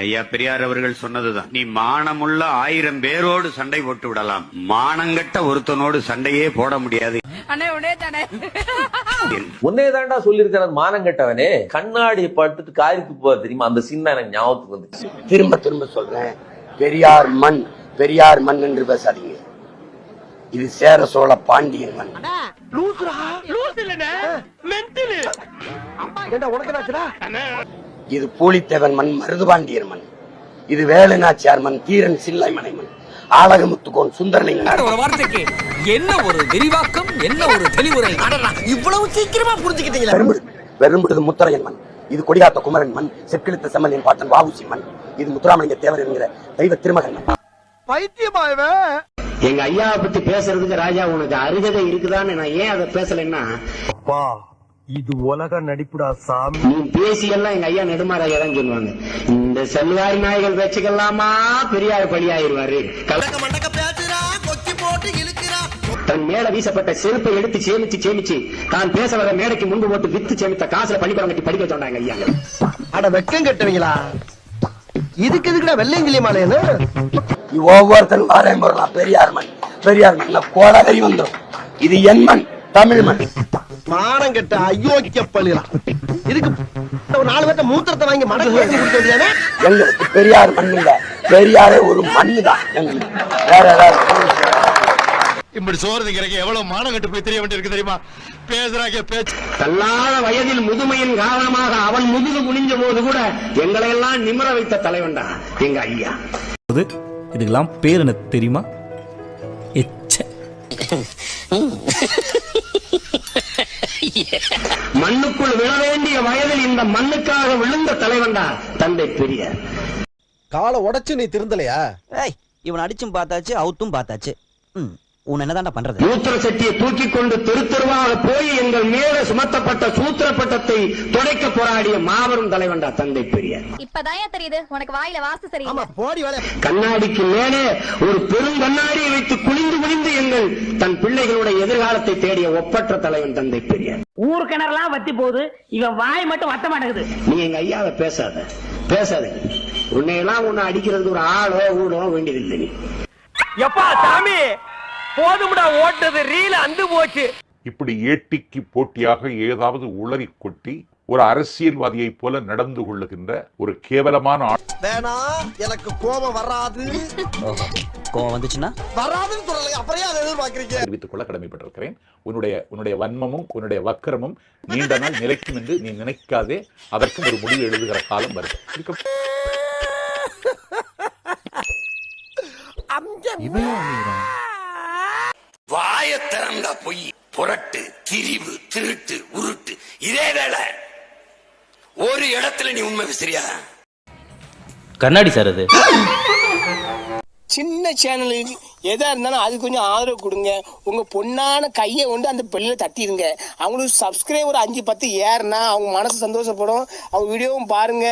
ஐயா பெரியார் அவர்கள் சொன்னதுதான், நீ மானமுள்ள 1000 பேரோடு சண்டை போட்டு விடலாம், மானங்கட்ட ஒருத்தனோடு சண்டையே போட முடியாது. உன்னே தாண்டா சொல்லிருக்கிறார் மானங்கட்டவனே. கண்ணாடி பட்டுட்டு காரிக்கு போவ தெரியுமா, அந்த சின்ன எனக்கு ஞாபகத்துக்கு வந்துச்சு. திரும்ப திரும்ப சொல்றேன், பெரியார் மண் பெரியார் மண் என்று பேசாதீங்க. இது சேர சோழ பாண்டியன் மண். இது பூலித்தேவன் மண் மருதுபாண்டியர் மண். இது வேலுநாச்சியார் மண், தீரன் சில்லை மனை மண், ஆலகமுத்துக்கோன் சுந்தரலிங்க. என்ன ஒரு விரிவாக்கம், என்ன ஒரு தெளிவுரை. இவ்வளவு சீக்கிரமா புரிஞ்சுக்கிட்டீங்களா? வெறும்புடுது முத்தரையன் மண். இது கொடியாத்த குமரன் மண், செக்கிழுத்த செம்மலின் பாட்டன் வாவுசி மண். இது முத்துராமலிங்க தேவர் என்கிற தெய்வ திருமகன் மண். பைத்தியமாயவே எங்க ஐயாவை பத்தி பேசுறதுக்கு ராஜா உனக்கு அருகதை இருக்குதான்னு நான் ஏன் அதை பேசலன்னா, அப்பா இது உலக நடிப்புடா சாமி. நீ பேசி எல்லாம் எங்க ஐயா நெடுமாராயா தான் சொல்லுவாங்க, இந்த செல்வாரி நாய்கள் வச்சுக்கலாமா பெரியார் பலியாயிருவாரு. தன் மேல வீசப்பட்ட செருப்பை எடுத்து சேமிச்சு தான் பேச வர மேடைக்கு முன்பு போட்டு வித்து சேமித்த காசுல பள்ளிக்கூடம் கட்டி படிக்க சொன்னாங்க ஐயா. அட வெக்கம் கட்டுவீங்களா? இதுக்கு எதுக்குடா வெள்ளையங்கிலி மாலையன்னு? ஒவ்வொருத்தரும் வாரம் போறலாம். பெரியார் மண் பெரியார் மண் கோலகரி வந்துடும். இது என் மண், தமிழ் மண். மானம் கட்ட அயோக்கிய பள்ளிலாம். இதுக்கு ஒரு 4 பேர்த்த மூத்திரத்தை வாங்கி மடக்கு கொடுக்க வேண்டியதானே? எங்களுக்கு பெரியார் மண் இல்ல, பெரியாரே ஒரு மண்ணு தான் எங்களுக்கு. வேற ஏதாவது இப்படி சோறுங்கிறக்கு எவ்வளவு மானம் கட்டு போய் தெரிய வேண்டியிருக்கு தெரியுமா? பேசுறாங்க பேச்சு. தள்ளாத வயதில் முதுமையின் காரணமாக அவன் முதுகு குனிஞ்ச போது கூட எங்களை எல்லாம் நிமிர வைத்த தலைவன்டா எங்க ஐயா. இதுக்கெல்லாம் பேர் என்ன தெரியுமா? மண்ணுக்குள் விழ வேண்டிய வயதில் இந்த மண்ணுக்காக விழுந்த தலைவன்டா தந்தை பெரியார். காலை உடைச்சு நீ திருந்தலையா? இவன் அடிச்சும் பார்த்தாச்சு, அவுத்தும் பார்த்தாச்சு. உன் என்னதான்டா பண்றது? மூத்திர சட்டியை தூக்கி கொண்டு தெருவாக போய் எங்கள் மேல சுமத்தப்பட்ட சூத்திர பட்டத்தை துடைக்க போராடிய மாபெரும் தலைவன்டா தந்தை பெரியார். இப்பதான் தெரியுது உனக்கு வாயில வாசு சரியில்லை. போடி வேலை. கண்ணாடிக்கு மேலே ஒரு பெரும் கண்ணாடியை வைத்து குனிந்து எங்கள் தன் பிள்ளைகளுடைய எதிர்காலத்தை தேடிய ஒப்பற்ற தலைவன் தந்தை பெரியார். ஊர் கிணறுலாம் வத்தி போகுது, இவன் வாய் மட்டும் வத்த மாட்டேங்குது. நீ எங்க ஐயாவை பேசாத. உன்னையெல்லாம் உன்னை அடிக்கிறதுக்கு ஒரு ஆளோ ஊழோ வேண்டியதில்லை. நீ எப்பா சாமி போதும்டா, ஓட்டது ரீல அந்து போச்சு. இப்படி ஏட்டிக்கு போட்டியாக ஏதாவது உளறி கொட்டி ஒரு அரசியல்வாதியை போல நடந்து கொள்ளுகின்ற ஒரு கேவலமான வேணா எனக்கு கோபம் வராது. கோவம் வந்துச்சுன்னா வராதுன்னு சொல்லலை, அப்புறம் அதை எதிர்பார்க்கிறீங்க. தெரிவித்துக் கொள்ள கடமைப்பட்டிருக்கிறேன். உன்னுடைய வன்மமும் உன்னுடைய வக்கரமும் நீண்ட நாள் நிலைக்கும் என்று நீ நினைக்காதே. அதற்கும் ஒரு முடிவு எழுதுகிற காலம் வரும். வாய திறந்தா பொய், புரட்டு, திரிவு, திருட்டு, உருட்டு, இதே வேலை. ஒரு இடத்துல நீ உண்மை விசிறியா? கண்ணாடி சார், அது சின்ன சேனலுக்கு எதா இருந்தாலும் அது கொஞ்சம் ஆதரவு கொடுங்க. உங்க பொண்ணான கையை கொண்டு அந்த பெல்ல தட்டிடுங்க. அவங்களுக்கு சப்ஸ்கிரைபர் 5-10 ஏறுனா அவங்க மனசு சந்தோஷப்படும். அவங்க வீடியோவும் பாருங்க.